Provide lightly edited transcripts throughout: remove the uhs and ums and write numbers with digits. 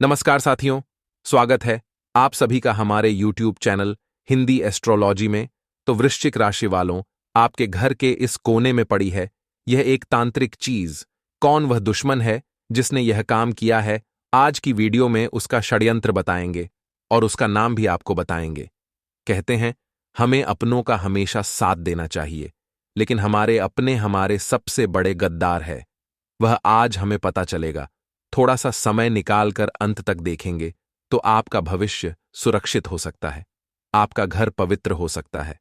नमस्कार साथियों, स्वागत है आप सभी का हमारे YouTube चैनल हिंदी एस्ट्रोलॉजी में। तो वृश्चिक राशि वालों, आपके घर के इस कोने में पड़ी है यह एक तांत्रिक चीज। कौन वह दुश्मन है जिसने यह काम किया है? आज की वीडियो में उसका षड्यंत्र बताएंगे और उसका नाम भी आपको बताएंगे। कहते हैं हमें अपनों का हमेशा साथ देना चाहिए, लेकिन हमारे अपने हमारे सबसे बड़े गद्दार है। वह आज हमें पता चलेगा। थोड़ा सा समय निकालकर अंत तक देखेंगे तो आपका भविष्य सुरक्षित हो सकता है, आपका घर पवित्र हो सकता है।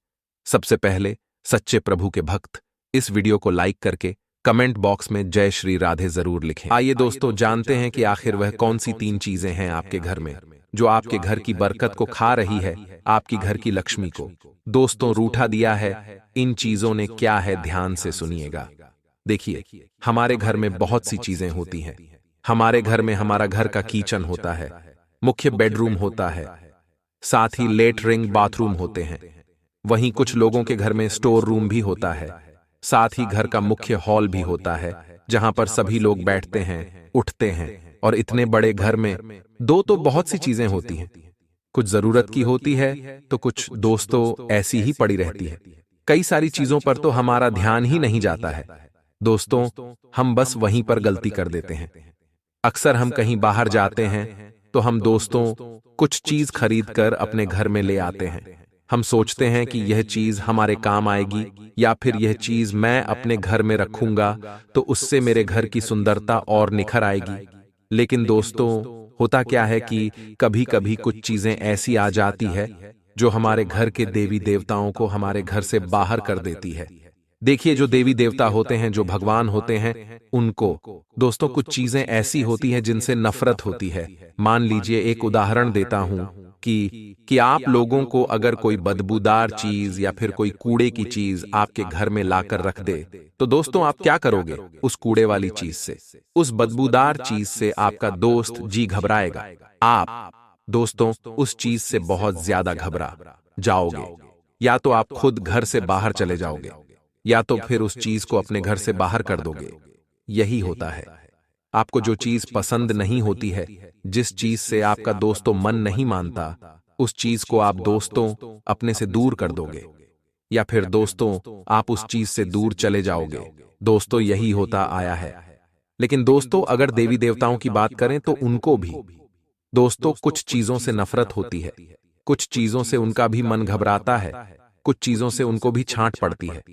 सबसे पहले सच्चे प्रभु के भक्त इस वीडियो को लाइक करके कमेंट बॉक्स में जय श्री राधे जरूर लिखें। आइए दोस्तों, जानते हैं कि आखिर वह कौन सी 3 चीजें हैं आपके घर में जो आपके घर की बरकत को खा रही है, आपकी घर की लक्ष्मी को दोस्तों रूठा दिया है। इन चीजों ने क्या है, ध्यान से सुनिएगा। देखिए, हमारे घर में बहुत सी चीजें होती हैं। हमारे घर में हमारा घर का किचन होता है, मुख्य बेडरूम होता है, साथ ही लेटरिंग बाथरूम होते हैं। वहीं कुछ लोगों के घर में स्टोर रूम भी होता है, साथ ही घर का मुख्य हॉल भी होता है जहां पर सभी लोग बैठते हैं, उठते हैं। और इतने बड़े घर में दो तो बहुत सी चीजें होती हैं। कुछ जरूरत की होती है तो कुछ दोस्तों ऐसी ही पड़ी रहती है। कई सारी चीजों पर तो हमारा ध्यान ही नहीं जाता है दोस्तों, हम बस वहीं पर गलती कर देते हैं। अक्सर हम कहीं बाहर जाते हैं तो हम दोस्तों कुछ चीज खरीद कर अपने घर में ले आते हैं। हम सोचते हैं कि यह चीज हमारे काम आएगी या फिर यह चीज मैं अपने घर में रखूंगा तो उससे मेरे घर की सुंदरता और निखर आएगी। लेकिन दोस्तों, होता क्या है कि कभी कभी कुछ चीजें ऐसी आ जाती है जो हमारे घर के देवी देवताओं को हमारे घर से बाहर कर देती है। देखिए, जो देवी देवता होते हैं, जो भगवान होते हैं, उनको दोस्तों कुछ चीजें ऐसी होती हैं जिनसे नफरत होती है। मान लीजिए, एक उदाहरण देता हूं कि आप लोगों को अगर कोई बदबूदार चीज या फिर कोई कूड़े की चीज आपके घर में लाकर रख दे तो दोस्तों आप क्या करोगे? उस कूड़े वाली चीज से, उस बदबूदार चीज से आपका दोस्त जी घबराएगा। आप दोस्तों उस चीज से बहुत ज्यादा घबरा जाओगे। या तो आप खुद घर से बाहर चले जाओगे या तो फिर उस चीज को अपने घर से बाहर कर दोगे। यही होता है, आपको जो चीज पसंद नहीं होती है, जिस चीज से आपका दोस्तों मन नहीं मानता, उस चीज को आप दोस्तों अपने से दूर कर दोगे या फिर दोस्तों आप उस चीज से दूर चले जाओगे। दोस्तों यही होता आया है। लेकिन दोस्तों, अगर देवी देवताओं की बात करें तो उनको भी दोस्तों कुछ चीजों से नफरत होती है, कुछ चीजों से उनका भी मन घबराता है, कुछ चीजों से उनको भी छांट पड़ती है।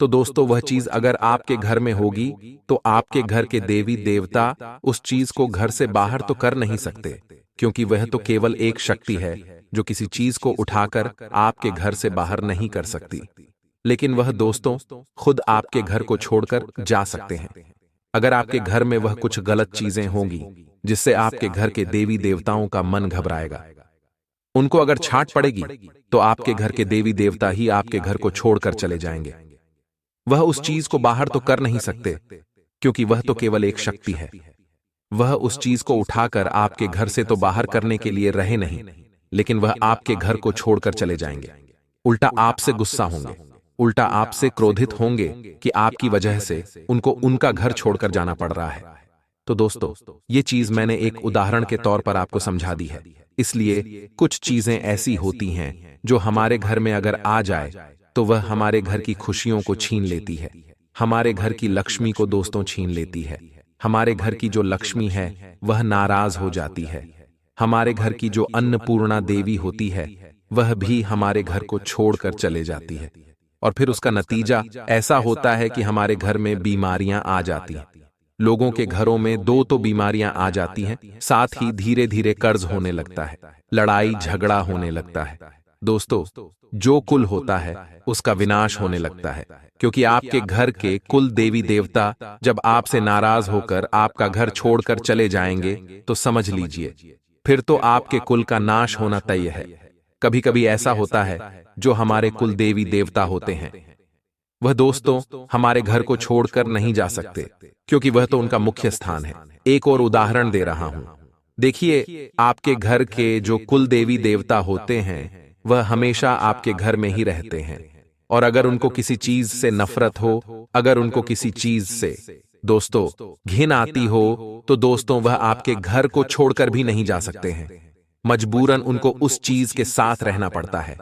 तो दोस्तों वह चीज अगर आपके घर में होगी तो आपके घर के देवी देवता उस चीज को घर से बाहर तो कर नहीं सकते, क्योंकि वह तो केवल एक शक्ति है जो किसी चीज को उठाकर आपके घर से बाहर नहीं कर सकती। लेकिन वह दोस्तों खुद आपके घर को छोड़कर जा सकते हैं। अगर आपके घर में वह कुछ गलत चीजें होंगी जिससे आपके घर के देवी देवताओं का मन घबराएगा, उनको अगर छांट पड़ेगी तो आपके घर के देवी देवता ही आपके घर को छोड़कर चले जाएंगे। वह उस चीज को बाहर तो कर नहीं सकते, क्योंकि वह तो केवल एक शक्ति है। वह उस चीज को उठाकर आपके घर से तो बाहर करने के लिए रहे नहीं, लेकिन वह आपके घर को छोड़कर चले जाएंगे। उल्टा आपसे गुस्सा होंगे, उल्टा आपसे क्रोधित होंगे कि आपकी वजह से उनको उनका घर छोड़कर जाना पड़ रहा है। तो दोस्तों, ये चीज मैंने एक उदाहरण के तौर पर आपको समझा दी है। इसलिए कुछ चीजें ऐसी होती हैं जो हमारे घर में अगर आ जाए तो वह हमारे घर की खुशियों को छीन लेती है, हमारे घर की लक्ष्मी को दोस्तों छीन लेती है। हमारे घर की जो लक्ष्मी है वह नाराज हो जाती है। हमारे घर की जो अन्नपूर्णा देवी होती है वह भी हमारे घर को छोड़कर चले जाती है। और फिर उसका नतीजा ऐसा होता है कि हमारे घर में बीमारियां आ जाती हैं। लोगों के घरों में दो तो बीमारियां आ जाती हैं, साथ ही धीरे धीरे कर्ज होने लगता है, लड़ाई झगड़ा होने लगता है। दोस्तों, जो कुल होता है उसका विनाश होने लगता है, क्योंकि आपके घर के कुल देवी देवता जब आपसे नाराज होकर आपका घर छोड़कर चले जाएंगे तो समझ लीजिए फिर तो आपके कुल का नाश होना तय है। कभी कभी ऐसा होता है जो हमारे कुल देवी देवता होते हैं वह दोस्तों हमारे घर को छोड़कर नहीं जा सकते, क्योंकि वह तो उनका मुख्य स्थान है। एक और उदाहरण दे रहा हूं। देखिए, आपके घर के जो कुल देवी देवता होते हैं वह हमेशा आपके घर में ही रहते हैं, और अगर उनको किसी चीज से नफरत हो, अगर उनको किसी चीज से दोस्तों, घिन आती हो तो दोस्तों वह आपके घर को छोड़कर भी नहीं जा सकते हैं। मजबूरन उनको उस चीज के साथ रहना पड़ता है।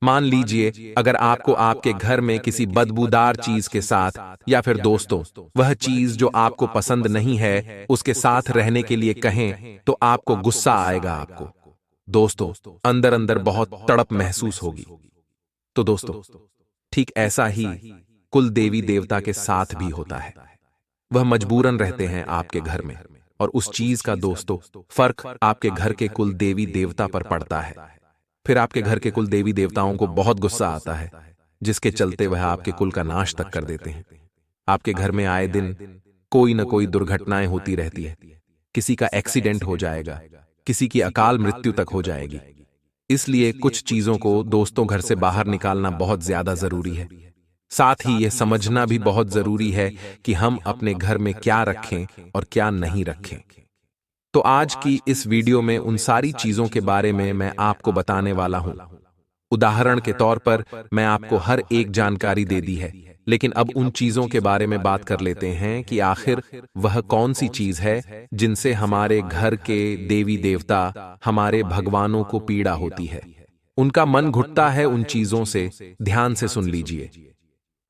मान लीजिए अगर आपको आपके घर में किसी बदबूदार चीज के साथ या फिर दोस्तों वह चीज जो आपको पसंद नहीं है उसके साथ रहने के लिए कहें तो आपको गुस्सा आएगा। आपको दोस्तों अंदर अंदर बहुत तड़प महसूस होगी। तो दोस्तों ठीक ऐसा ही कुल देवी देवता के साथ भी होता है। वह मजबूरन रहते हैं आपके घर में और उस चीज का दोस्तों फर्क आपके घर के कुल देवी देवता पर पड़ता है। फिर आपके घर के कुल देवी देवताओं को बहुत गुस्सा आता है, जिसके चलते वह आपके कुल का नाश तक कर देते हैं। आपके घर में आए दिन कोई न कोई दुर्घटनाएं होती रहती है। किसी का एक्सीडेंट हो जाएगा, किसी की अकाल मृत्यु तक हो जाएगी। इसलिए कुछ चीजों को दोस्तों घर से बाहर निकालना बहुत ज्यादा जरूरी है। साथ ही यह समझना भी बहुत जरूरी है कि हम अपने घर में क्या रखें और क्या नहीं रखें। तो आज की इस वीडियो में उन सारी चीजों के बारे में मैं आपको बताने वाला हूं। उदाहरण के तौर पर मैं आपको हर एक जानकारी दे दी है, लेकिन अब उन चीजों के बारे में बात कर लेते हैं कि आखिर वह कौन सी चीज है जिनसे हमारे घर के देवी देवता, हमारे भगवानों को पीड़ा होती है। उनका मन घुटता है उन चीजों से। ध्यान से सुन लीजिए।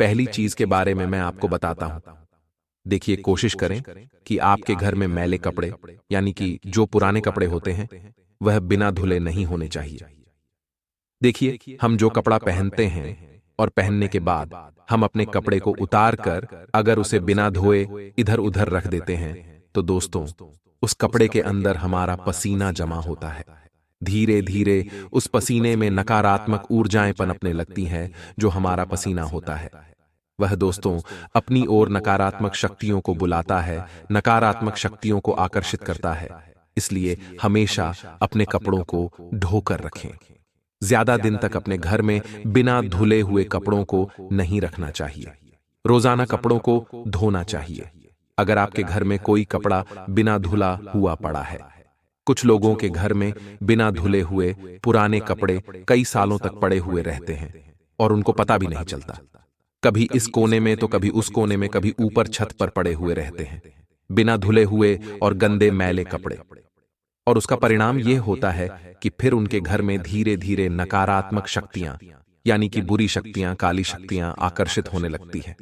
पहली चीज के बारे में मैं आपको बताता हूं। देखिए, कोशिश करें कि आपके घर में मैले कपड़े यानी कि जो पुराने कपड़े होते हैं वह बिना धुले नहीं होने चाहिए। देखिए, हम जो कपड़ा पहनते हैं और पहनने के बाद हम अपने कपड़े को उतार कर अगर उसे बिना धोए इधर उधर रख देते हैं तो दोस्तों उस कपड़े के अंदर हमारा पसीना जमा होता है। धीरे धीरे उस पसीने में नकारात्मक ऊर्जाएं पनपने लगती हैं। जो हमारा पसीना होता है वह दोस्तों अपनी ओर नकारात्मक शक्तियों को बुलाता है, नकारात्मक शक्तियों को आकर्षित करता है। इसलिए हमेशा अपने कपड़ों को धोकर रखें। ज्यादा दिन तक अपने घर में बिना धुले हुए कपड़ों को नहीं रखना चाहिए। रोजाना कपड़ों को धोना चाहिए। अगर आपके घर में कोई कपड़ा बिना धुला हुआ पड़ा है, कुछ लोगों के घर में बिना धुले हुए पुराने कपड़े कई सालों तक पड़े हुए रहते हैं और उनको पता भी नहीं चलता। कभी इस कोने में तो कभी उस कोने में, कभी ऊपर छत पर पड़े हुए रहते हैं बिना धुले हुए और गंदे मैले कपड़े। और उसका परिणाम यह होता है कि फिर उनके घर में धीरे धीरे नकारात्मक शक्तियां यानी कि बुरी शक्तियां, काली शक्तियां आकर्षित होने लगती है।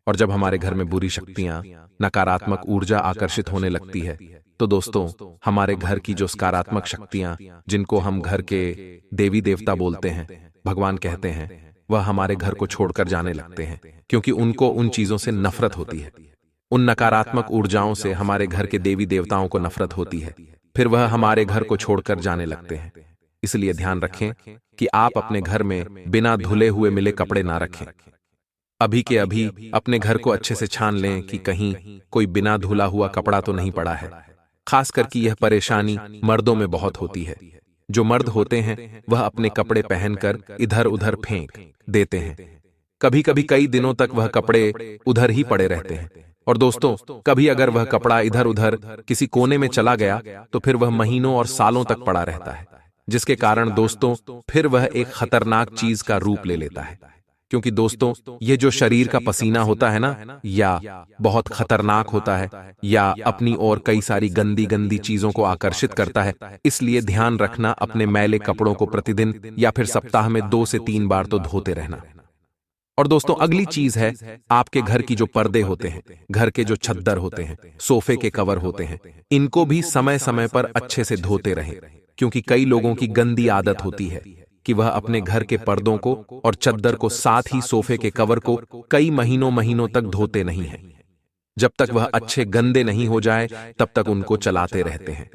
और जब हमारे घर में बुरी शक्तियां, नकारात्मक ऊर्जा आकर्षित होने लगती है तो दोस्तों हमारे घर की जो सकारात्मक शक्तियां, जिनको हम घर के देवी देवता बोलते हैं, भगवान कहते हैं, वह हमारे घर को छोड़कर जाने लगते हैं, क्योंकि उनको उन चीजों से नफरत होती है। उन नकारात्मक ऊर्जाओं से हमारे घर के देवी देवताओं को नफरत होती है। फिर वह हमारे घर को छोड़कर जाने लगते हैं। इसलिए ध्यान रखें कि आप अपने घर में बिना धुले हुए मिले कपड़े ना रखें। अभी के अभी अपने घर को अच्छे से छान लें कि कहीं कोई बिना धुला हुआ कपड़ा तो नहीं पड़ा है। खासकर कि यह परेशानी मर्दों में बहुत होती है। जो मर्द होते हैं वह अपने कपड़े पहनकर इधर उधर फेंक देते हैं। कभी कभी कई दिनों तक वह कपड़े उधर ही पड़े रहते हैं। और दोस्तों कभी अगर वह कपड़ा इधर उधर किसी कोने में चला गया तो फिर वह महीनों और सालों तक पड़ा रहता है, जिसके कारण दोस्तों फिर वह एक खतरनाक चीज का रूप ले लेता है। क्योंकि दोस्तों ये जो शरीर का पसीना होता है ना, या बहुत खतरनाक होता है या अपनी ओर कई सारी गंदी गंदी चीजों को आकर्षित करता है। इसलिए ध्यान रखना अपने मैले कपड़ों को प्रतिदिन या फिर सप्ताह में 2 से 3 बार तो धोते रहना। और दोस्तों अगली चीज है आपके घर की जो पर्दे होते हैं, घर के जो चद्दर होते हैं, सोफे के कवर होते हैं, इनको भी समय समय पर अच्छे से धोते रहें। क्योंकि कई लोगों की गंदी आदत होती है कि वह अपने घर के पर्दों को और चद्दर को, साथ ही सोफे के कवर को कई महीनों महीनों तक धोते नहीं हैं। जब तक वह अच्छे गंदे नहीं हो जाए तब तक उनको चलाते रहते हैं।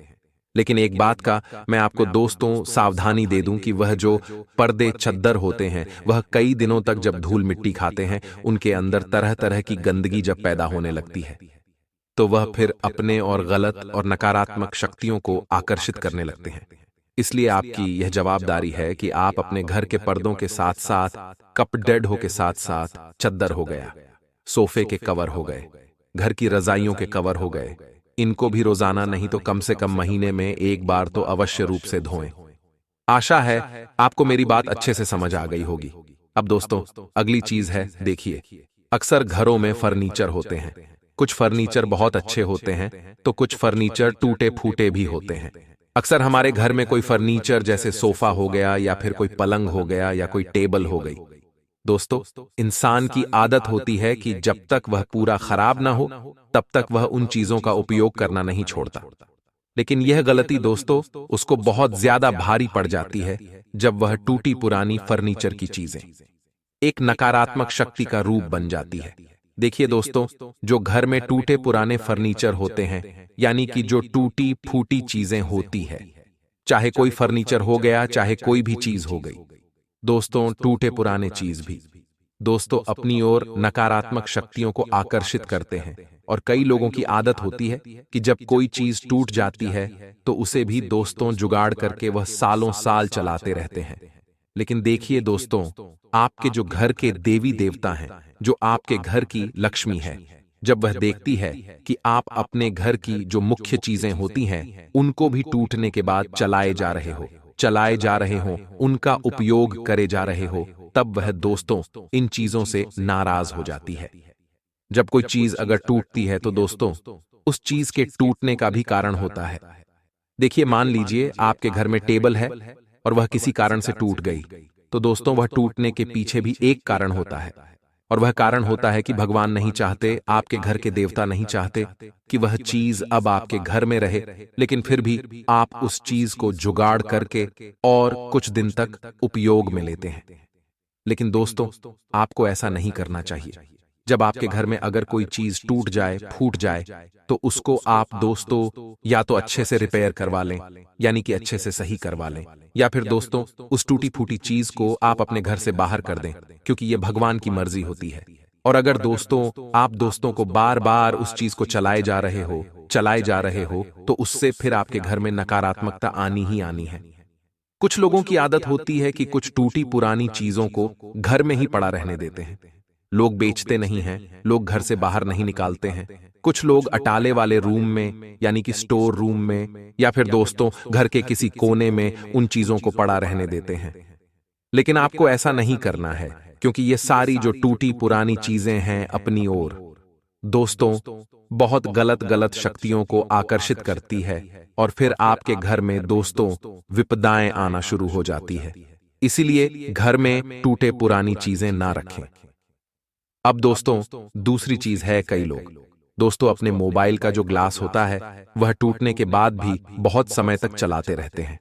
लेकिन एक बात का मैं आपको दोस्तों सावधानी दे दूं कि वह जो पर्दे, चद्दर होते हैं वह कई दिनों तक जब धूल मिट्टी खाते हैं, उनके अंदर तरह तरह की गंदगी जब पैदा होने लगती है तो वह फिर अपने और गलत और नकारात्मक शक्तियों को आकर्षित करने लगते हैं। इसलिए आपकी यह जवाबदारी है कि आप अपने घर के पर्दों के साथ साथ कपडेड के साथ साथ चद्दर हो गया, सोफे के कवर हो गए, घर की रजाइयों के कवर हो गए, इनको भी रोजाना नहीं तो कम से कम महीने में एक बार तो अवश्य रूप से धोएं। आशा है आपको मेरी बात अच्छे से समझ आ गई होगी। अब दोस्तों अगली चीज है, देखिए अक्सर घरों में फर्नीचर होते हैं कुछ फर्नीचर बहुत अच्छे होते हैं तो कुछ फर्नीचर टूटे फूटे भी होते हैं। अक्सर हमारे घर में कोई फर्नीचर जैसे सोफा हो गया या फिर कोई पलंग हो गया या कोई टेबल हो गई। दोस्तों, इंसान की आदत होती है कि जब तक वह पूरा खराब ना हो तब तक वह उन चीजों का उपयोग करना नहीं छोड़ता। लेकिन यह गलती दोस्तों उसको बहुत ज्यादा भारी पड़ जाती है जब वह टूटी पुरानी फर्नीचर की चीजें एक नकारात्मक शक्ति का रूप बन जाती है। देखिए दोस्तों, जो घर में टूटे पुराने फर्नीचर होते हैं, यानी कि जो टूटी फूटी चीजें होती है, चाहे कोई फर्नीचर हो गया चाहे कोई भी चीज हो गई, दोस्तों टूटे पुराने चीज भी दोस्तों अपनी ओर नकारात्मक शक्तियों को आकर्षित करते हैं। और कई लोगों की आदत होती है कि जब कोई चीज टूट जाती है तो उसे भी दोस्तों जुगाड़ करके वह सालों साल चलाते रहते हैं। लेकिन देखिए दोस्तों, आपके जो घर के देवी देवता हैं, जो आपके घर की लक्ष्मी है, जब वह देखती है कि आप अपने घर की जो मुख्य चीजें होती हैं उनको भी टूटने के बाद चलाए जा रहे हो, उनका उपयोग करे जा रहे हो, तब वह दोस्तों इन चीजों से नाराज हो जाती है। जब कोई चीज अगर टूटती है तो दोस्तों उस चीज के टूटने का भी कारण होता है। देखिए, मान लीजिए आपके घर में टेबल है और वह किसी कारण से टूट गई, तो दोस्तों वह टूटने के पीछे भी एक कारण होता है, और वह कारण होता है कि भगवान नहीं चाहते, आपके घर के देवता नहीं चाहते कि वह चीज अब आपके घर में रहे, लेकिन फिर भी आप उस चीज को जुगाड़ करके और कुछ दिन तक उपयोग में लेते हैं। लेकिन दोस्तों, आपको ऐसा नहीं करना चाहिए। जब आपके घर में अगर कोई चीज टूट जाए, फूट जाए, तो उसको आप दोस्तों या तो अच्छे से रिपेयर करवा लें, यानी कि अच्छे से सही करवा लें, या फिर दोस्तों उस टूटी फूटी चीज को आप अपने घर से बाहर कर दें, क्योंकि यह भगवान की मर्जी होती है। और अगर दोस्तों आप दोस्तों को बार बार उस चीज को चलाए जा रहे हो तो उससे फिर आपके घर में नकारात्मकता आनी ही आनी है। कुछ लोगों की आदत होती है कि कुछ टूटी पुरानी चीजों को घर में ही पड़ा रहने देते हैं। लोग बेचते नहीं हैं, लोग घर से बाहर नहीं निकालते हैं। कुछ लोग अटाले वाले रूम में, यानी कि स्टोर रूम में, या फिर दोस्तों घर के किसी कोने में उन चीजों को पड़ा रहने देते हैं। लेकिन आपको ऐसा नहीं करना है, क्योंकि ये सारी जो टूटी पुरानी चीजें हैं अपनी ओर दोस्तों बहुत गलत शक्तियों को आकर्षित करती है, और फिर आपके घर में दोस्तों विपदाएं आना शुरू हो जाती है। इसीलिए घर में टूटे पुरानी चीजें ना रखें। अब दोस्तों दूसरी चीज है, कई लोग दोस्तों अपने मोबाइल का जो ग्लास होता है वह टूटने के बाद भी बहुत समय तक चलाते रहते हैं।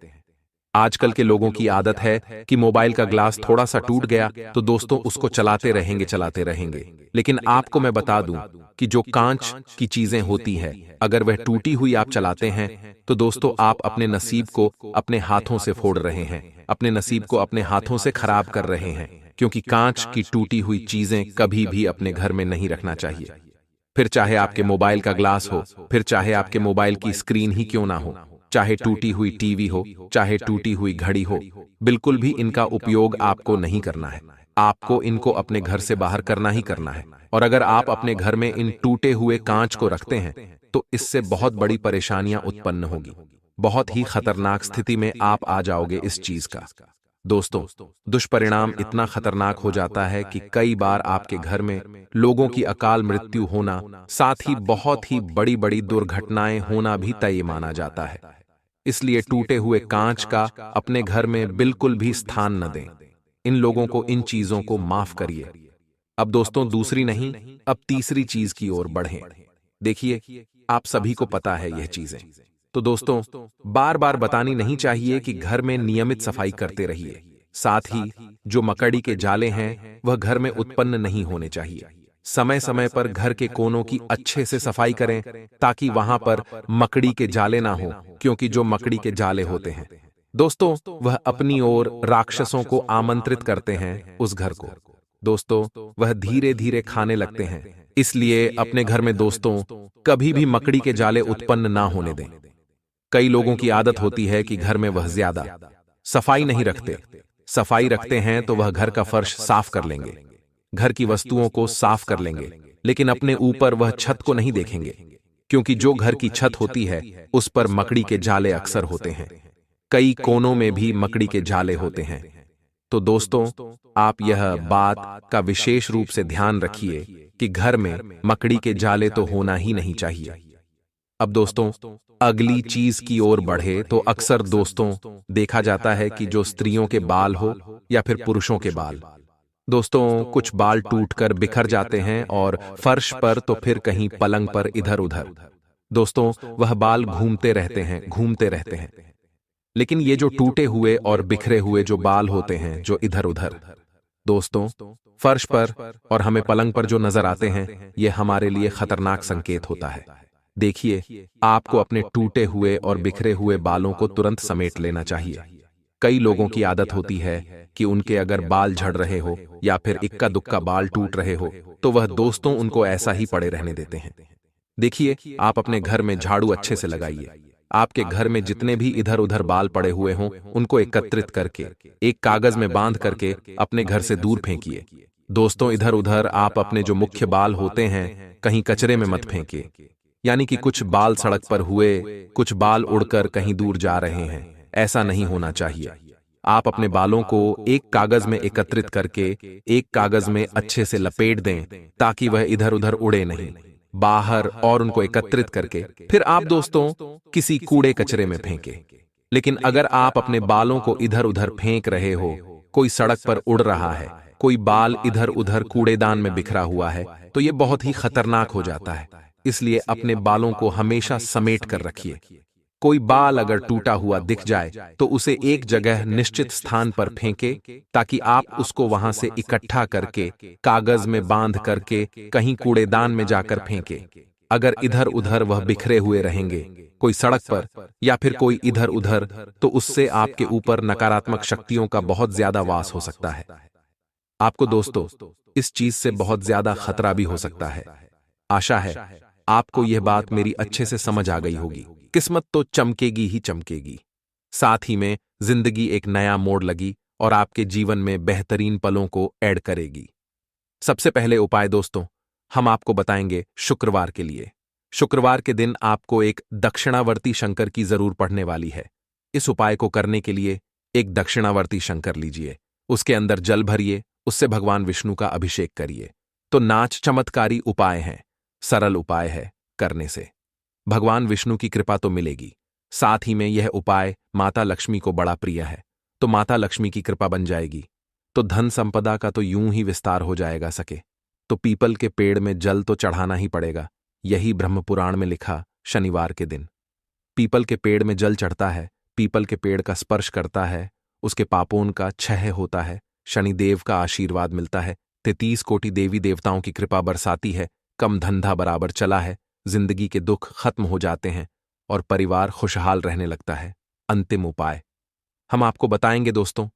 आजकल के लोगों की आदत है कि मोबाइल का ग्लास थोड़ा सा टूट गया तो दोस्तों उसको चलाते रहेंगे। लेकिन आपको मैं बता दूं कि जो कांच की चीजें होती है, अगर वह टूटी हुई आप चलाते हैं तो दोस्तों आप अपने नसीब को अपने हाथों से फोड़ रहे हैं, अपने नसीब को अपने हाथों से खराब कर रहे हैं, क्योंकि कांच की टूटी हुई चीजें कभी भी अपने घर में नहीं रखना चाहिए। फिर चाहे आपके मोबाइल का ग्लास हो, फिर चाहे आपके मोबाइल की स्क्रीन ही क्यों ना हो, चाहे टूटी हुई टीवी हो, चाहे टूटी हुई घड़ी हो, बिल्कुल भी इनका उपयोग आपको नहीं करना है। आपको इनको अपने घर से बाहर करना ही करना है। और अगर आप अपने घर में इन टूटे हुए कांच को रखते हैं तो इससे बहुत बड़ी परेशानियां उत्पन्न होगी। बहुत ही खतरनाक स्थिति में आप आ जाओगे इस चीज का। दोस्तों दुष्परिणाम इतना खतरनाक हो जाता है कि कई बार आपके घर में लोगों की अकाल मृत्यु होना, साथ ही बहुत ही बड़ी बड़ी दुर्घटनाएं होना भी तय माना जाता है। इसलिए टूटे हुए कांच का अपने घर में बिल्कुल भी स्थान न दें। इन लोगों को, इन चीजों को माफ करिए। अब दोस्तों दूसरी नहीं, अब तीसरी चीज की ओर बढ़ें। देखिए, आप सभी को पता है यह चीजें, तो दोस्तों बार बार बतानी नहीं चाहिए कि घर में नियमित सफाई करते रहिए। साथ ही जो मकड़ी के जाले हैं वह घर में उत्पन्न नहीं होने चाहिए। समय समय पर घर के कोनों की अच्छे से सफाई करें ताकि वहां पर मकड़ी के जाले ना हो, क्योंकि जो मकड़ी के जाले होते हैं दोस्तों वह अपनी ओर राक्षसों को आमंत्रित करते हैं उस घर को। दोस्तों वह धीरे धीरे खाने लगते हैं। इसलिए अपने घर में दोस्तों कभी भी मकड़ी के जाले उत्पन्न ना होने दें। कई लोगों की आदत होती है कि घर में वह ज्यादा सफाई नहीं रखते। सफाई रखते हैं तो वह घर का फर्श साफ कर लेंगे, घर की वस्तुओं को साफ कर लेंगे, लेकिन अपने ऊपर वह छत को नहीं देखेंगे, क्योंकि जो घर की छत होती है उस पर मकड़ी के जाले अक्सर होते हैं। कई कोनों में भी मकड़ी के जाले होते हैं। तो दोस्तों आप यह बात का विशेष रूप से ध्यान रखिए कि घर में मकड़ी के जाले तो होना ही नहीं चाहिए। अब दोस्तों, अगली चीज की ओर बढ़े तो अक्सर दोस्तों देखा जाता है कि जो स्त्रियों के बाल हो या फिर पुरुषों के बाल, दोस्तों कुछ बाल टूटकर बिखर जाते हैं और फर्श पर तो फिर कहीं पलंग पर इधर उधर। दोस्तों वह बाल घूमते रहते हैं। लेकिन ये जो टूटे हुए और बिखरे हुए जो बाल होते हैं जो इधर उधर, दोस्तों फर्श पर और हमें पलंग पर जो नजर आते हैं, ये हमारे लिए खतरनाक संकेत होता है। देखिए, आपको अपने टूटे हुए और बिखरे हुए बालों को तुरंत समेट लेना चाहिए। कई लोगों की आदत होती है कि उनके अगर बाल झड़ रहे हो या फिर इक्का दुक्का बाल टूट रहे हो तो वह दोस्तों उनको ऐसा ही पड़े रहने देते हैं। देखिए, आप अपने घर में झाड़ू अच्छे से लगाइए। आपके घर में जितने भी इधर उधर बाल पड़े हुए हों उनको एकत्रित करके एक कागज में बांध करके अपने घर से दूर फेंकिए। दोस्तों इधर उधर आप अपने जो मुख्य बाल होते हैं कहीं कचरे में मत फेंकिए। यानी कि कुछ बाल सड़क पर हुए, कुछ बाल उड़कर कहीं दूर जा रहे हैं, ऐसा नहीं होना चाहिए। आप अपने बालों को एक कागज में एकत्रित करके एक कागज में अच्छे से लपेट दें ताकि वह इधर उधर उड़े नहीं बाहर, और उनको एकत्रित करके फिर आप दोस्तों किसी कूड़े कचरे में फेंके। लेकिन अगर आप अपने बालों को इधर उधर फेंक रहे हो, कोई सड़क पर उड़ रहा है, कोई बाल इधर उधर कूड़ेदान में बिखरा हुआ है, तो यह बहुत ही खतरनाक हो जाता है। इसलिए अपने बालों को हमेशा समेट कर रखिए। कोई बाल अगर टूटा हुआ दिख जाए तो उसे एक जगह निश्चित स्थान पर फेंके ताकि आप उसको वहां से इकट्ठा करके कागज में बांध करके कहीं कूड़ेदान में जाकर फेंके। अगर इधर उधर वह बिखरे हुए रहेंगे कोई सड़क पर या फिर कोई इधर उधर, तो उससे आपके ऊपर नकारात्मक शक्तियों का बहुत ज्यादा वास हो सकता है। आपको दोस्तों इस चीज से बहुत ज्यादा खतरा भी हो सकता है। आशा है आपको यह बात मेरी अच्छे से समझ आ गई होगी। किस्मत तो चमकेगी ही चमकेगी, साथ ही में जिंदगी एक नया मोड़ लगी और आपके जीवन में बेहतरीन पलों को ऐड करेगी। सबसे पहले उपाय दोस्तों हम आपको बताएंगे शुक्रवार के लिए। शुक्रवार के दिन आपको एक दक्षिणावर्ती शंकर की जरूर पड़ने वाली है। इस उपाय को करने के लिए एक दक्षिणावर्ती शंकर लीजिए, उसके अंदर जल भरिए, उससे भगवान विष्णु का अभिषेक करिए। तो नाच चमत्कारी उपाय हैं, सरल उपाय है, करने से भगवान विष्णु की कृपा तो मिलेगी। साथ ही में यह उपाय माता लक्ष्मी को बड़ा प्रिय है, तो माता लक्ष्मी की कृपा बन जाएगी, तो धन संपदा का तो यूं ही विस्तार हो जाएगा। सके तो पीपल के पेड़ में जल तो चढ़ाना ही पड़ेगा। यही ब्रह्म पुराण में लिखा, शनिवार के दिन पीपल के पेड़ में जल चढ़ता है, पीपल के पेड़ का स्पर्श करता है, उसके पापों का क्षय होता है, शनिदेव का आशीर्वाद मिलता है, 33 कोटि देवी देवताओं की कृपा बरसाती है, कम धंधा बराबर चला है, जिंदगी के दुख खत्म हो जाते हैं और परिवार खुशहाल रहने लगता है। अंतिम उपाय हम आपको बताएंगे दोस्तों।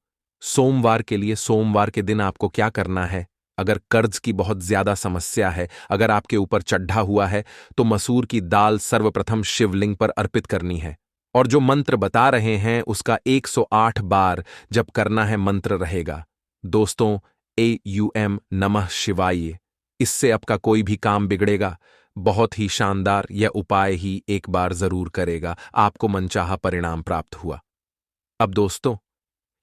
सोमवार के लिए सोमवार के दिन आपको क्या करना है। अगर कर्ज की बहुत ज्यादा समस्या है, अगर आपके ऊपर चढ़ा हुआ है, तो मसूर की दाल सर्वप्रथम शिवलिंग पर अर्पित करनी है और जो मंत्र बता रहे हैं उसका 108 बार जप करना है। मंत्र रहेगा दोस्तों AUM नमः शिवाय। इससे आपका कोई भी काम बिगड़ेगा, बहुत ही शानदार यह उपाय ही एक बार जरूर करेगा, आपको मनचाहा परिणाम प्राप्त हुआ। अब दोस्तों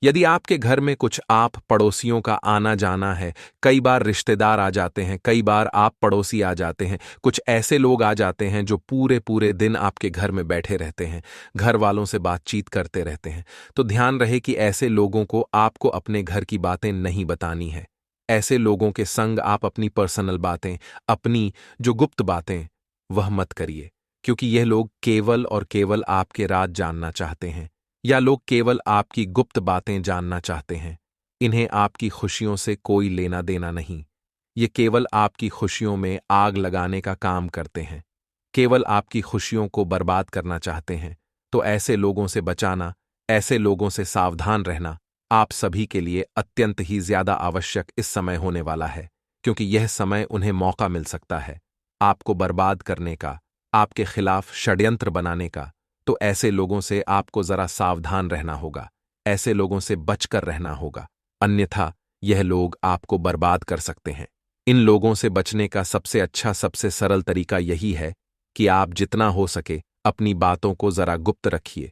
यदि आपके घर में कुछ आप पड़ोसियों का आना जाना है, कई बार रिश्तेदार आ जाते हैं, कई बार आप पड़ोसी आ जाते हैं, कुछ ऐसे लोग आ जाते हैं जो पूरे पूरे दिन आपके घर में बैठे रहते हैं, घर वालों से बातचीत करते रहते हैं, तो ध्यान रहे कि ऐसे लोगों को आपको अपने घर की बातें नहीं बतानी है। ऐसे लोगों के संग आप अपनी पर्सनल बातें, अपनी जो गुप्त बातें, वह मत करिए, क्योंकि यह लोग केवल और केवल आपके राज जानना चाहते हैं या लोग केवल आपकी गुप्त बातें जानना चाहते हैं। इन्हें आपकी खुशियों से कोई लेना देना नहीं। ये केवल आपकी खुशियों में आग लगाने का काम करते हैं, केवल आपकी खुशियों को बर्बाद करना चाहते हैं। तो ऐसे लोगों से बचाना, ऐसे लोगों से सावधान रहना आप सभी के लिए अत्यंत ही ज्यादा आवश्यक इस समय होने वाला है, क्योंकि यह समय उन्हें मौका मिल सकता है आपको बर्बाद करने का, आपके खिलाफ षड्यंत्र बनाने का। तो ऐसे लोगों से आपको जरा सावधान रहना होगा, ऐसे लोगों से बचकर रहना होगा, अन्यथा यह लोग आपको बर्बाद कर सकते हैं। इन लोगों से बचने का सबसे अच्छा, सबसे सरल तरीका यही है कि आप जितना हो सके अपनी बातों को जरा गुप्त रखिए,